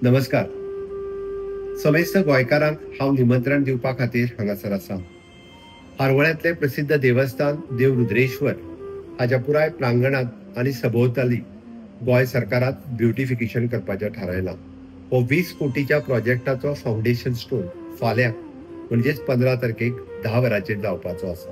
नमस्कार. समेस्त गोंयकारांक हांव निमंत्रण दिवपा खातीर हांगासर आसा. हारवळ्यांतलें प्रसिद्ध देवस्थान देव रुद्रेश्वर हाच्या पुराय प्रांगणांत आनी सभोवताली गोंय सरकारात ब्युटिफिकेशन करपाचें थारायलां. हो 20 कोटीच्या प्रोजेक्टाचो फावंडेशन स्टोन फाल्यां म्हणजेच 15 तारखेक 10 वरांचेर जावपाचो आसा.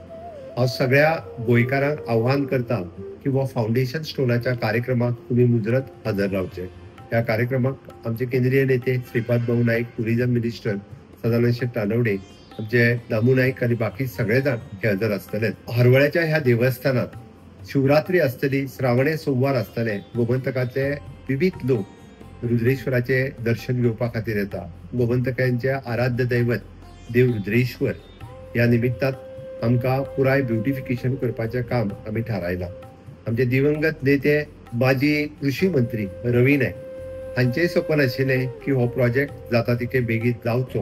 हांव सगळ्या गोंयकारांक आव्हान करता की हो फावंडेशन स्टोनाच्या कार्यक्रमाक तुमी मुजरत हजर रावचे. ह्या कार्यक्रमाक आमचे केंद्रीय नेते श्रीपाद भाऊ नाईक, टुरिझम मिनिस्टर सदानंद शेट तानवडे, आमचे दामू नाईक आनी बाकी सगळे जाण हे हजर आसतले. हारवळ्याच्या ह्या देवस्थानात शिवरात्री आसतली, श्रावणे सोमवार आसतले. गोमंतकाचे विविध लोक रुद्रेश्वराचे दर्शन घेवपा खातीर येता. गोमंतकांचे आराध्य दैवत देव रुद्रेश्वर ह्या निमित्तात आमकां पुराय ब्युटिफिकेशन करपाचें काम आमी थारायलां. आमचे दिवंगत नेते माजी कृषी मंत्री रवी नायक हांचेय सपन आशिल्लें की हो प्रोजेक्ट जाता तितके बेगीन जावचो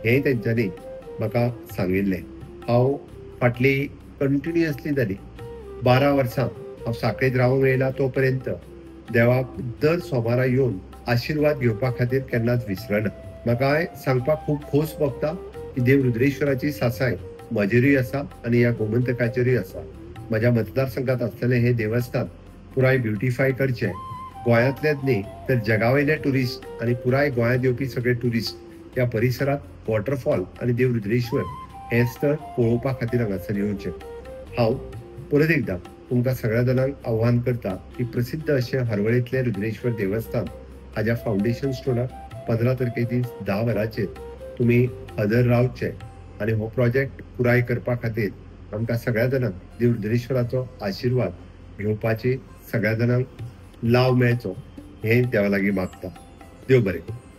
हेंय तेंच्यांनी म्हाका सांगिल्लें. हांव फाटली कंटिन्युअसली जाली 12 वर्सां हांव साखळेत रावूंक येयला. तो पर्यंत देवाक दर सोमारा येवन आशिर्वाद घेवपा खातीर केन्नाच विसरना. म्हाका सांगपाक खूब खोस भोगता की देव रुद्रेश्वराची सासाय म्हजेरूय आसा आनी ह्या गोमंतकाचेरूय आसा. म्हज्या मतदारसंघात आसतलें हे देवस्थान पुराय ब्युटिफाय करचें. गोंयांतलेच न्ही तर जगावयले ट्युरिस्ट आनी पुराय गोंयांत येवपी सगळे ट्युरिस्ट ह्या परिसरात वॉटरफॉल आनी देव रुद्रेश्वर हें स्थळ पळोवपा खातीर हांगासर येवचें. हांव परत एकदां तुमकां सगळ्या जाणांक आव्हान करता की प्रसिद्ध अशें हारवळीतलें रुद्रेश्वर देवस्थान हाज्या फावंडेशन स्टोनाक 15 तारखे दीस 10 वरांचेर तुमी हजर रावचे आनी हो प्रोजेक्ट पुराय करपा खातीर आमकां सगळ्या जाणांक देव रुद्रेश्वराचो आशिर्वाद घेवपाची सगळ्या जाणांक लाव मेळचो हें देवा लागीं मागता. देव बरें करूं.